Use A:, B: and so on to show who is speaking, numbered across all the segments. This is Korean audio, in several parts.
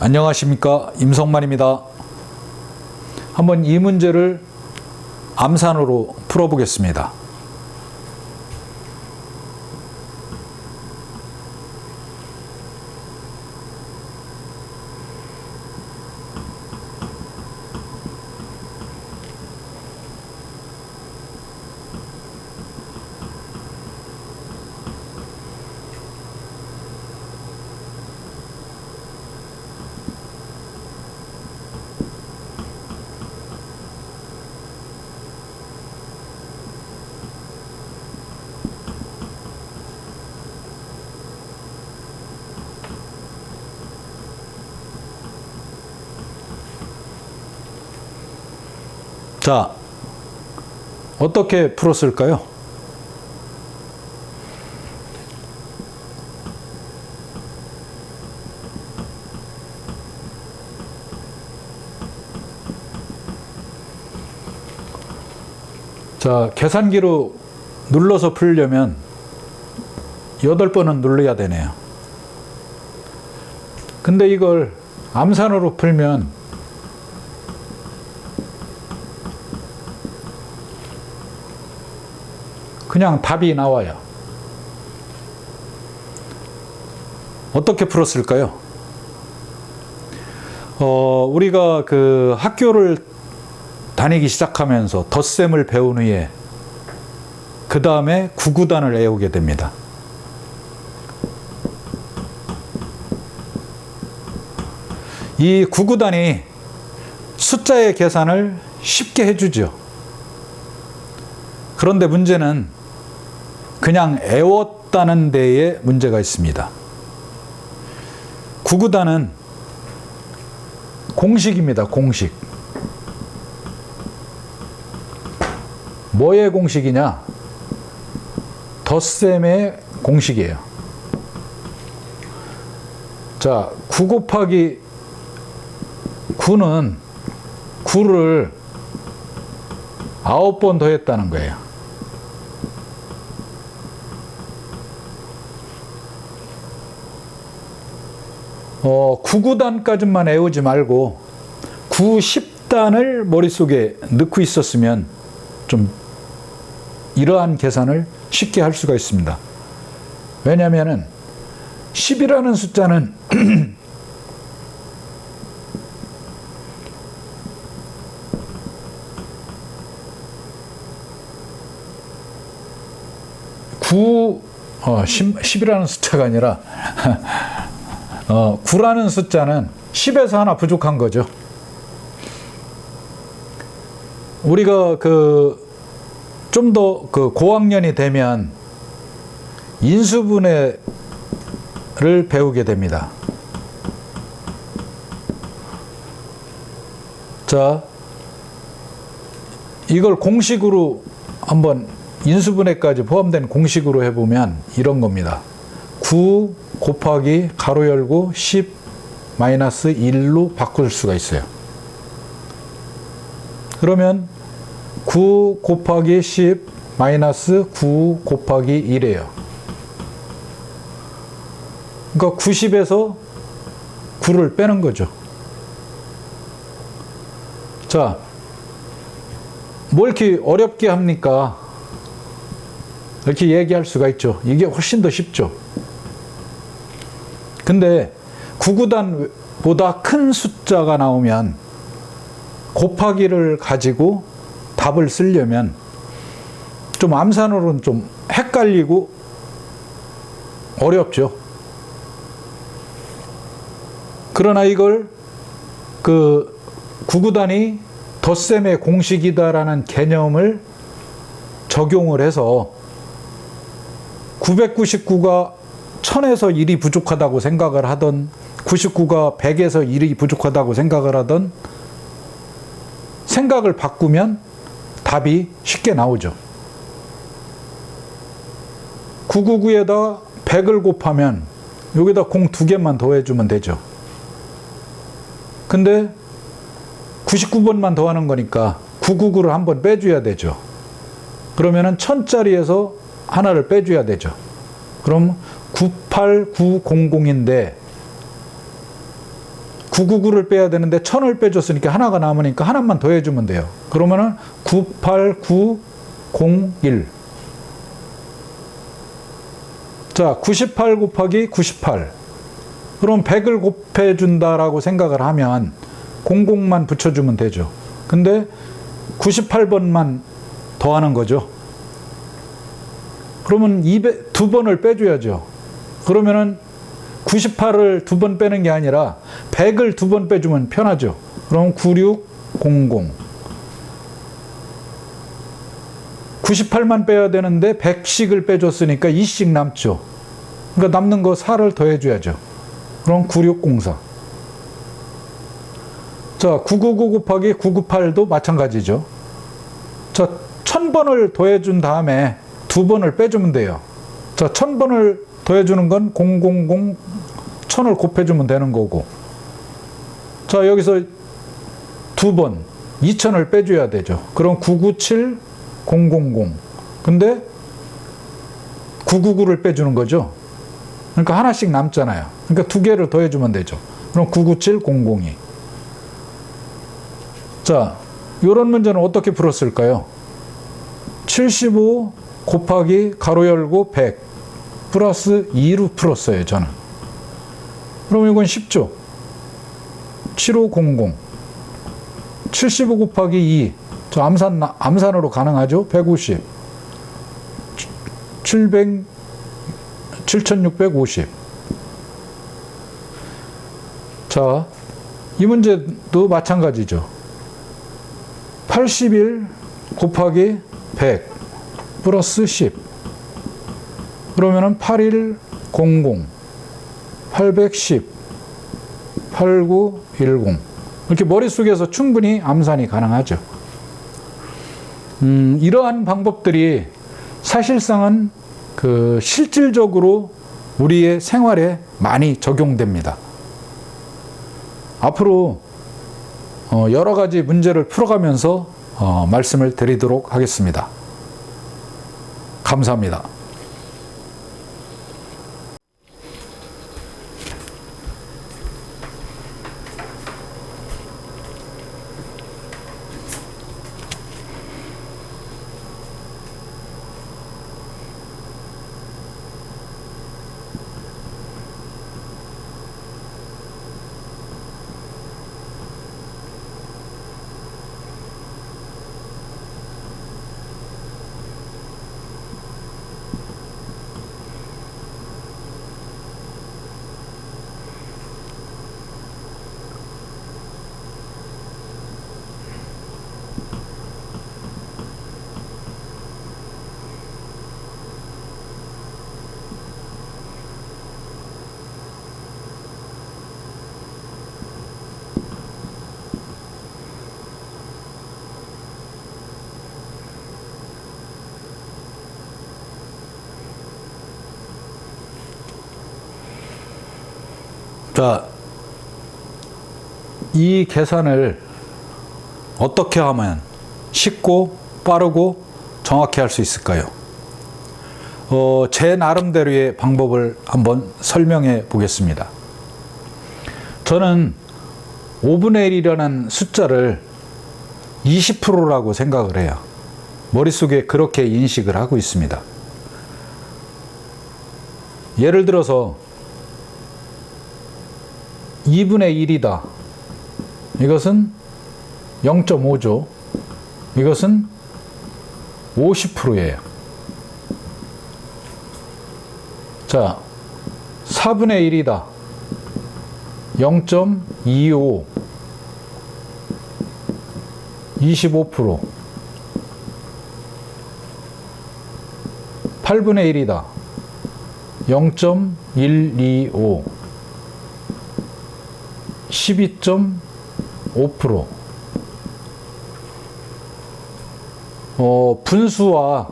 A: 안녕하십니까, 임성만입니다. 한번 이 문제를 암산으로 풀어보겠습니다. 자, 어떻게 풀었을까요? 자, 계산기로 눌러서 풀려면 8번은 눌러야 되네요. 근데 이걸 암산으로 풀면 그냥 답이 나와요. 어떻게 풀었을까요? 우리가 그 학교를 다니기 시작하면서 덧셈을 배운 후에 그 다음에 구구단을 외우게 됩니다. 이 구구단이 숫자의 계산을 쉽게 해주죠. 그런데 문제는 그냥 외웠다는 데에 문제가 있습니다. 구구단은 공식입니다. 공식. 뭐의 공식이냐? 덧셈의 공식이에요. 자, 9 곱하기 9는 9를 9번 더했다는 거예요. 구구단까지만 외우지 말고 9, 10단을 머릿속에 넣고 있었으면 좀 이러한 계산을 쉽게 할 수가 있습니다. 왜냐하면 10이라는 숫자는 구 10이라는 숫자가 아니라 9라는 숫자는 10에서 하나 부족한 거죠. 우리가 좀 더 고학년이 되면 인수분해를 배우게 됩니다. 자, 이걸 공식으로 한번 인수분해까지 포함된 공식으로 해보면 이런 겁니다. 9 곱하기 가로 열고 10 마이너스 1로 바꿀 수가 있어요. 그러면 9 곱하기 10 마이너스 9 곱하기 1이에요. 그러니까 90에서 9를 빼는 거죠. 자, 뭘 이렇게 어렵게 합니까? 이렇게 얘기할 수가 있죠. 이게 훨씬 더 쉽죠. 근데 구구단보다 큰 숫자가 나오면 곱하기를 가지고 답을 쓰려면 좀 암산으로는 좀 헷갈리고 어렵죠. 그러나 이걸 구구단이 덧셈의 공식이다라는 개념을 적용을 해서 999가 1000에서 1이 부족하다고 생각을 하던 99가 100에서 1이 부족하다고 생각을 하던 생각을 바꾸면 답이 쉽게 나오죠. 999에다 100을 곱하면 여기다 0 2개만 더해주면 되죠. 근데 99번만 더하는 거니까 999를 한번 빼줘야 되죠. 그러면은 1000짜리에서 하나를 빼줘야 되죠. 그럼 98900인데 999를 빼야 되는데 1000을 빼줬으니까 하나가 남으니까 하나만 더해주면 돼요. 그러면은 98901. 자, 98 곱하기 98. 그럼 100을 곱해준다라고 생각을 하면 00만 붙여주면 되죠. 근데 98번만 더하는 거죠. 그러면 2번을 빼줘야죠. 그러면은 98을 2번 빼는 게 아니라 100을 2번 빼주면 편하죠. 그럼 9600. 98만 빼야 되는데 100씩을 빼줬으니까 2씩 남죠. 그러니까 남는 거 4를 더해줘야죠. 그럼 9604. 자, 999 곱하기 998도 마찬가지죠. 자, 1000번을 더해준 다음에 2번을 빼주면 돼요. 자, 1000번을 더해주는 건 000, 1000을 곱해주면 되는 거고. 자, 여기서 2번, 2000을 빼줘야 되죠. 그럼 997, 000. 근데 999를 빼주는 거죠. 그러니까 하나씩 남잖아요. 그러니까 2개를 더해주면 되죠. 그럼 997, 002. 자, 이런 문제는 어떻게 풀었을까요? 75 곱하기 가로 열고 100 플러스 2로 풀었어요, 저는. 그럼 이건 쉽죠? 7500. 75 곱하기 2. 저 암산으로 가능하죠? 150. 7650. 자, 이 문제도 마찬가지죠. 81 곱하기 100 플러스 10. 그러면은 8100, 810, 8910. 이렇게 머릿속에서 충분히 암산이 가능하죠. 이러한 방법들이 사실상은 실질적으로 우리의 생활에 많이 적용됩니다. 앞으로 여러 가지 문제를 풀어가면서 말씀을 드리도록 하겠습니다. 감사합니다. 자, 이 계산을 어떻게 하면 쉽고 빠르고 정확히 할 수 있을까요? 제 나름대로의 방법을 한번 설명해 보겠습니다. 저는 5분의 1이라는 숫자를 20%라고 생각을 해요. 머릿속에 그렇게 인식을 하고 있습니다. 예를 들어서 2분의 1이다. 이것은 0.5죠. 이것은 50%예요. 자, 4분의 1이다. 0.25. 25%. 8분의 1이다. 0.125. 12.5%. 분수와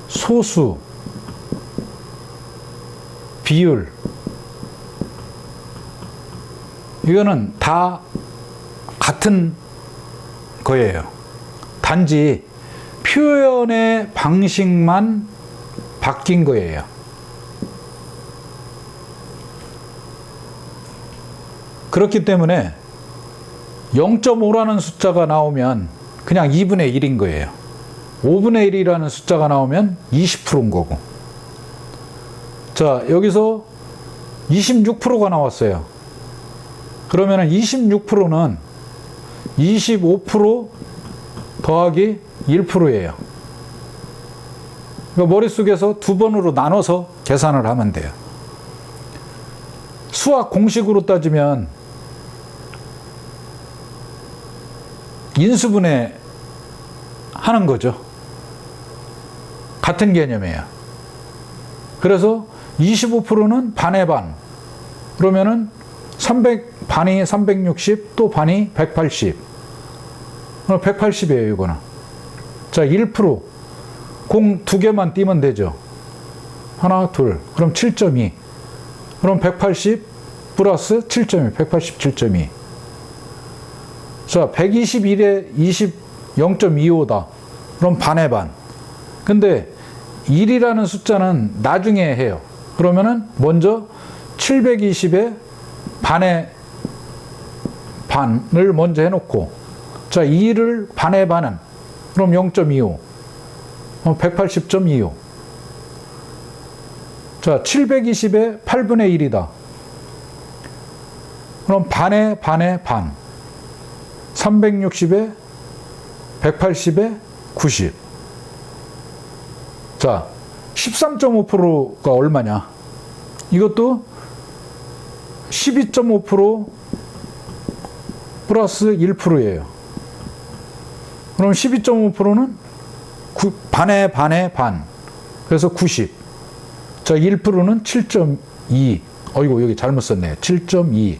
A: 소수, 비율, 이거는 다 같은 거예요. 단지 표현의 방식만 바뀐 거예요. 그렇기 때문에 0.5라는 숫자가 나오면 그냥 2분의 1인 거예요. 5분의 1이라는 숫자가 나오면 20%인 거고. 자, 여기서 26%가 나왔어요. 그러면 26%는 25% 더하기 1%예요. 그러니까 머릿속에서 두 번으로 나눠서 계산을 하면 돼요. 수학 공식으로 따지면 인수분해 하는 거죠. 같은 개념이에요. 그래서 25%는 반의 반. 그러면은 반이 360, 또 반이 180. 180이에요, 이거는. 자, 1%. 공 두 개만 띄면 되죠. 하나, 둘. 그럼 7.2. 그럼 180 플러스 7.2. 187.2. 자, 121에 0.25다. 그럼 반의 반. 근데 1이라는 숫자는 나중에 해요. 그러면은 먼저 720에 반의 반을 먼저 해놓고, 자, 2를 반의 반은 그럼 0.25. 180.25. 자, 720에 8분의 1이다. 그럼 반의 반의 반. 360에 180에 90. 자, 13.5%가 얼마냐? 이것도 12.5% 플러스 1%예요. 그럼 12.5%는 반의 반의 반. 그래서 90. 자, 1%는 7.2. 어이구, 여기 잘못 썼네요. 7.2.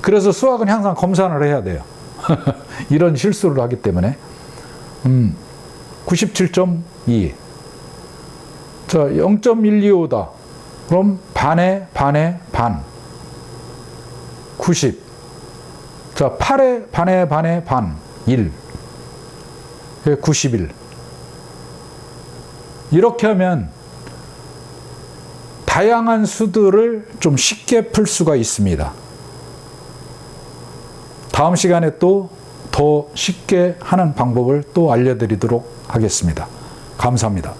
A: 그래서 수학은 항상 검산을 해야 돼요. 이런 실수를 하기 때문에. 97.2. 자, 0.125다. 그럼 반의 반의 반. 90. 자, 8의 반의 반의 반. 1. 91. 이렇게 하면 다양한 수들을 좀 쉽게 풀 수가 있습니다. 다음 시간에 또 더 쉽게 하는 방법을 또 알려드리도록 하겠습니다. 감사합니다.